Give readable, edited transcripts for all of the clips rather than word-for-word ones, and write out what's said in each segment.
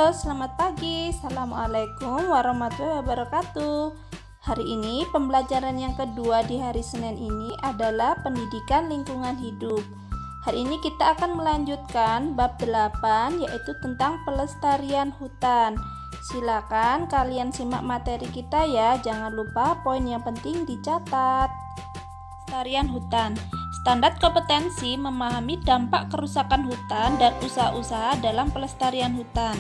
Halo, selamat pagi. Assalamualaikum warahmatullahi wabarakatuh. Hari ini pembelajaran yang kedua di hari Senin ini adalah pendidikan lingkungan hidup. Hari ini kita akan melanjutkan bab 8 yaitu tentang pelestarian hutan. Silakan kalian simak materi kita ya. Jangan lupa poin yang penting dicatat. Pelestarian hutan. Standar kompetensi memahami dampak kerusakan hutan dan usaha-usaha dalam pelestarian hutan.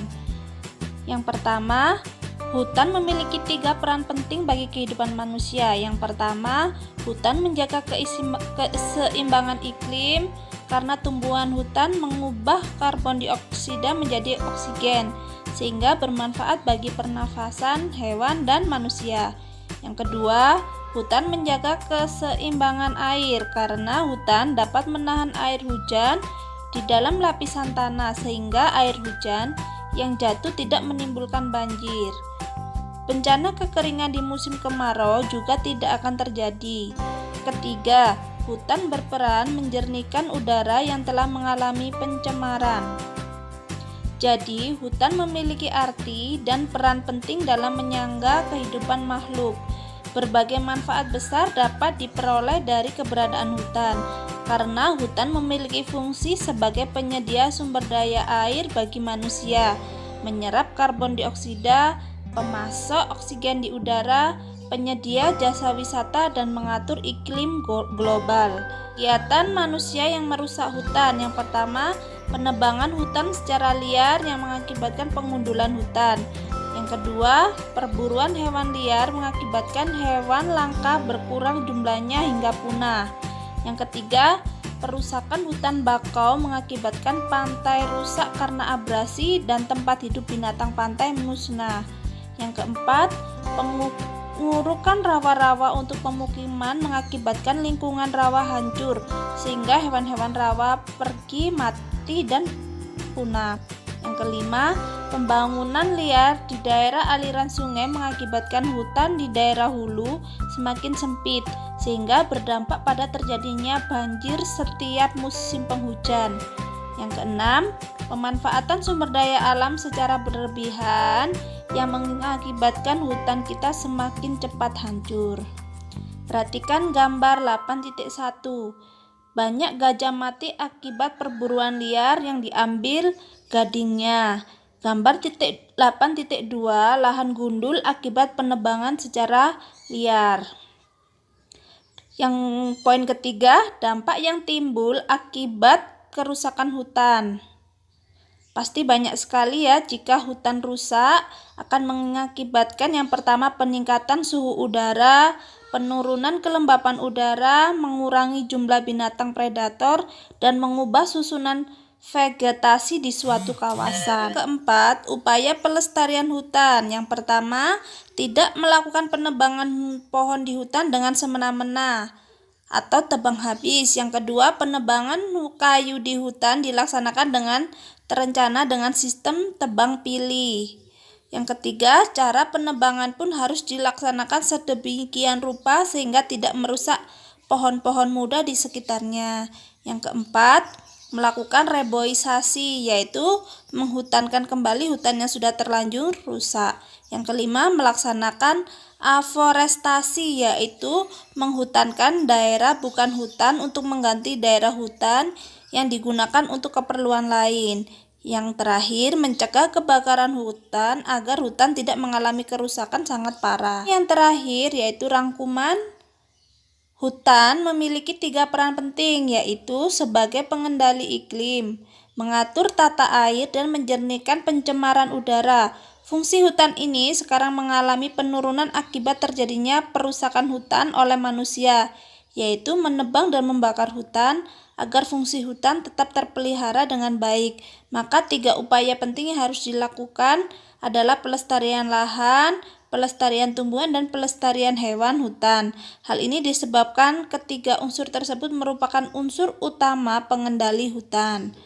Yang pertama, hutan memiliki 3 peran penting bagi kehidupan manusia. Yang pertama, hutan menjaga keseimbangan iklim karena tumbuhan hutan mengubah karbon dioksida menjadi oksigen sehingga bermanfaat bagi pernafasan hewan dan manusia. Yang kedua, hutan menjaga keseimbangan air karena hutan dapat menahan air hujan di dalam lapisan tanah sehingga air hujan yang jatuh tidak menimbulkan banjir. Bencana kekeringan di musim kemarau juga tidak akan terjadi. Ketiga, hutan berperan menjernihkan udara yang telah mengalami pencemaran. Jadi, hutan memiliki arti dan peran penting dalam menyangga kehidupan makhluk. Berbagai manfaat besar dapat diperoleh dari keberadaan hutan, karena hutan memiliki fungsi sebagai penyedia sumber daya air bagi manusia, menyerap karbon dioksida, pemasok oksigen di udara, penyedia jasa wisata, dan mengatur iklim global. Kegiatan manusia yang merusak hutan. Yang pertama, penebangan hutan secara liar yang mengakibatkan pengundulan hutan. Yang kedua, perburuan hewan liar mengakibatkan hewan langka berkurang jumlahnya hingga punah. Yang ketiga, perusakan hutan bakau mengakibatkan pantai rusak karena abrasi dan tempat hidup binatang pantai musnah. Yang keempat, pengurukan rawa-rawa untuk pemukiman mengakibatkan lingkungan rawa hancur sehingga hewan-hewan rawa pergi mati dan punah. Yang kelima, pembangunan liar di daerah aliran sungai mengakibatkan hutan di daerah hulu semakin sempit sehingga berdampak pada terjadinya banjir setiap musim penghujan. Yang keenam, pemanfaatan sumber daya alam secara berlebihan yang mengakibatkan hutan kita semakin cepat hancur. Perhatikan gambar 8.1. Banyak gajah mati akibat perburuan liar yang diambil gadingnya. Gambar 8.2, lahan gundul akibat penebangan secara liar. Yang poin ketiga, dampak yang timbul akibat kerusakan hutan. Pasti banyak sekali ya. Jika hutan rusak akan mengakibatkan yang pertama peningkatan suhu udara, penurunan kelembapan udara, mengurangi jumlah binatang predator, dan mengubah susunan vegetasi di suatu kawasan. Keempat, upaya pelestarian hutan. Yang pertama, tidak melakukan penebangan pohon di hutan dengan semena-mena atau tebang habis. Yang kedua, penebangan kayu di hutan dilaksanakan dengan terencana dengan sistem tebang pilih. Yang ketiga, cara penebangan pun harus dilaksanakan sedemikian rupa sehingga tidak merusak pohon-pohon muda di sekitarnya. Yang keempat, melakukan reboisasi, yaitu menghutankan kembali hutan yang sudah terlanjur rusak. Yang kelima, melaksanakan aforestasi, yaitu menghutankan daerah bukan hutan untuk mengganti daerah hutan yang digunakan untuk keperluan lain. Yang terakhir, mencegah kebakaran hutan agar hutan tidak mengalami kerusakan sangat parah. Yang terakhir yaitu rangkuman. Hutan memiliki 3 peran penting, yaitu sebagai pengendali iklim, mengatur tata air, dan menjernihkan pencemaran udara. Fungsi hutan ini sekarang mengalami penurunan akibat terjadinya perusakan hutan oleh manusia, yaitu menebang dan membakar hutan. Agar fungsi hutan tetap terpelihara dengan baik, maka 3 upaya penting yang harus dilakukan adalah pelestarian lahan, pelestarian tumbuhan, dan pelestarian hewan hutan. Hal ini disebabkan ketiga unsur tersebut merupakan unsur utama pengendali hutan.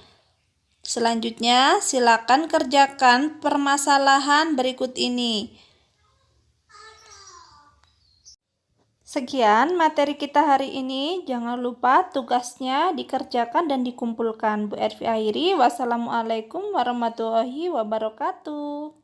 Selanjutnya, silakan kerjakan permasalahan berikut ini. Sekian materi kita hari ini. Jangan lupa tugasnya dikerjakan dan dikumpulkan. Bu Ervi akhiri. Wassalamualaikum warahmatullahi wabarakatuh.